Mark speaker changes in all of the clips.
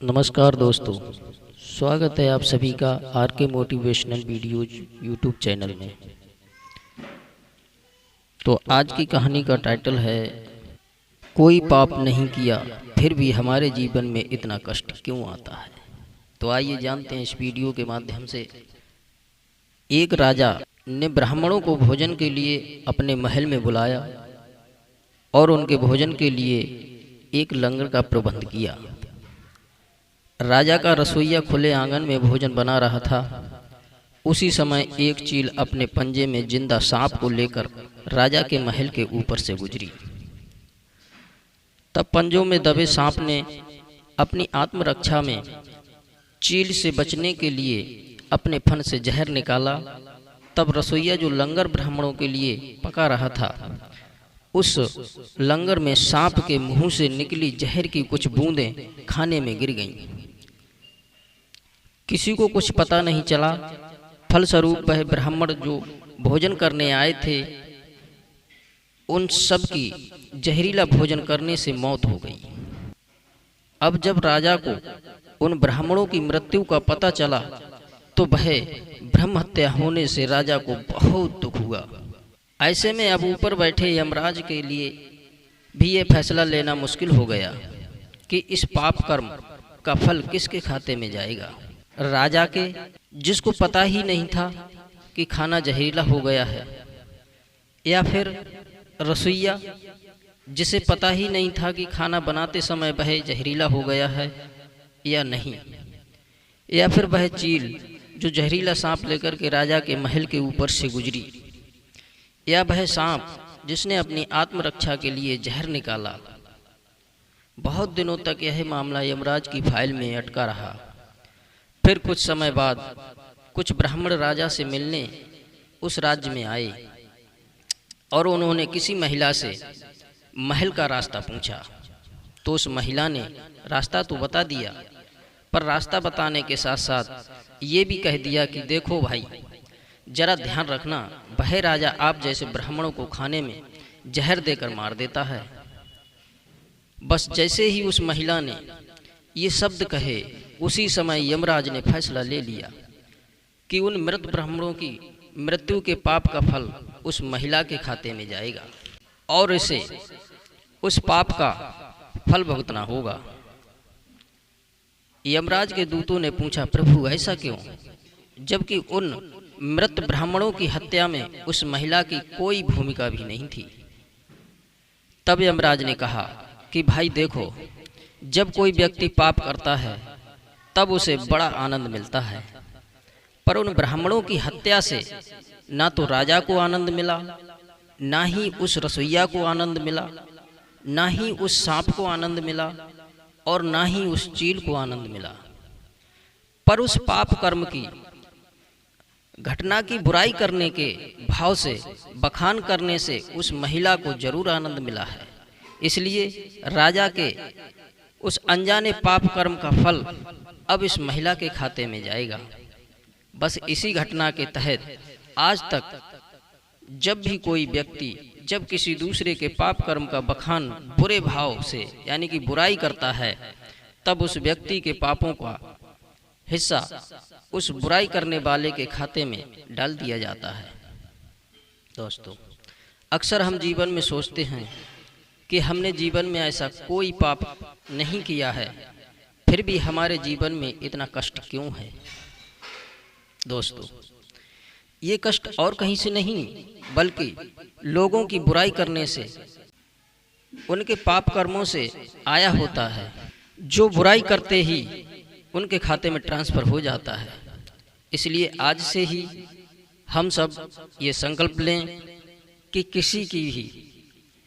Speaker 1: नमस्कार दोस्तों, स्वागत है आप सभी का आर के मोटिवेशनल वीडियोज यूट्यूब चैनल में। तो आज की कहानी का टाइटल है कोई पाप नहीं किया फिर भी हमारे जीवन में इतना कष्ट क्यों आता है। तो आइए जानते हैं इस वीडियो के माध्यम से। एक राजा ने ब्राह्मणों को भोजन के लिए अपने महल में बुलाया और उनके भोजन के लिए एक लंगर का प्रबंध किया। राजा का रसोइया खुले आंगन में भोजन बना रहा था। उसी समय एक चील अपने पंजे में जिंदा सांप को लेकर राजा के महल के ऊपर से गुजरी। तब पंजों में दबे सांप ने अपनी आत्मरक्षा में चील से बचने के लिए अपने फन से जहर निकाला। तब रसोइया जो लंगर ब्राह्मणों के लिए पका रहा था, उस लंगर में सांप के मुंह से निकली जहर की कुछ बूंदें खाने में गिर गईं। किसी को कुछ पता नहीं चला। फलस्वरूप वह ब्राह्मण जो भोजन करने आए थे, उन सब की जहरीला भोजन करने से मौत हो गई। अब जब राजा को उन ब्राह्मणों की मृत्यु का पता चला तो वह ब्रह्म हत्या होने से राजा को बहुत दुख हुआ। ऐसे में अब ऊपर बैठे यमराज के लिए भी ये फैसला लेना मुश्किल हो गया कि इस पाप कर्म का फल किसके खाते में जाएगा। राजा के, जिसको पता ही नहीं था कि खाना जहरीला हो गया है, या फिर रसोइया जिसे पता ही नहीं था कि खाना बनाते समय वह जहरीला हो गया है या नहीं, या फिर वह चील जो जहरीला सांप लेकर के राजा के महल के ऊपर से गुजरी, या वह सांप जिसने अपनी आत्मरक्षा के लिए जहर निकाला। बहुत दिनों तक यह मामला यमराज की फाइल में अटका रहा। फिर कुछ समय बाद कुछ ब्राह्मण राजा से मिलने उस राज्य में आए और उन्होंने किसी महिला से महल का रास्ता पूछा। तो उस महिला ने रास्ता तो बता दिया, पर रास्ता बताने के साथ साथ ये भी कह दिया कि देखो भाई, जरा ध्यान रखना, वह राजा आप जैसे ब्राह्मणों को खाने में जहर देकर मार देता है। बस जैसे ही उस महिला ने ये शब्द कहे, उसी समय यमराज ने फैसला ले लिया कि उन मृत ब्राह्मणों की मृत्यु के पाप का फल उस महिला के खाते में जाएगा और इसे उस पाप का फल भुगतना होगा। यमराज के दूतों ने पूछा, प्रभु ऐसा क्यों, जबकि उन मृत ब्राह्मणों की हत्या में उस महिला की कोई भूमिका भी नहीं थी। तब यमराज ने कहा कि भाई देखो, जब कोई व्यक्ति पाप करता है तब उसे बड़ा आनंद मिलता है, पर उन ब्राह्मणों की हत्या से ना तो राजा को आनंद मिला, ना ही उस रसोइया को आनंद मिला, ना ही उस सांप को आनंद मिला, और ना ही उस चील को आनंद मिला। पर उस पाप कर्म की घटना की बुराई करने के भाव से बखान करने से उस महिला को जरूर आनंद मिला है। इसलिए राजा के उस अनजाने पाप कर्म का फल अब इस महिला के खाते में जाएगा। बस इसी घटना के तहत आज तक जब भी कोई व्यक्ति जब किसी दूसरे के पाप कर्म का बखान बुरे भाव से यानी कि बुराई करता है, तब उस व्यक्ति के पापों का हिस्सा उस बुराई करने वाले के खाते में डाल दिया जाता है। दोस्तों, अक्सर हम जीवन में सोचते हैं कि हमने जीवन में ऐसा कोई पाप नहीं किया है, फिर भी हमारे जीवन में इतना कष्ट क्यों है। दोस्तों, ये कष्ट और कहीं से नहीं बल्कि लोगों की बुराई करने से, उनके पाप कर्मों से आया होता है, जो बुराई करते ही उनके खाते में ट्रांसफर हो जाता है। इसलिए आज से ही हम सब ये संकल्प लें कि किसी की भी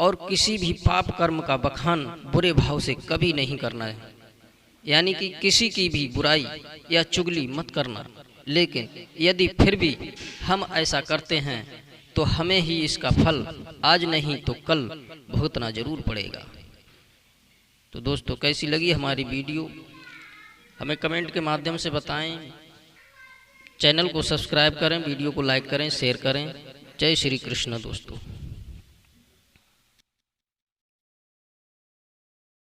Speaker 1: और किसी भी पाप कर्म का बखान बुरे भाव से कभी नहीं करना है, यानी कि किसी की भी बुराई या चुगली मत करना। लेकिन यदि फिर भी हम ऐसा करते हैं तो हमें ही इसका फल आज नहीं तो कल भुगतना जरूर पड़ेगा। तो दोस्तों, कैसी लगी हमारी वीडियो हमें कमेंट के माध्यम से बताएं। चैनल को सब्सक्राइब करें, वीडियो को लाइक करें, शेयर करें। जय श्री कृष्ण दोस्तों।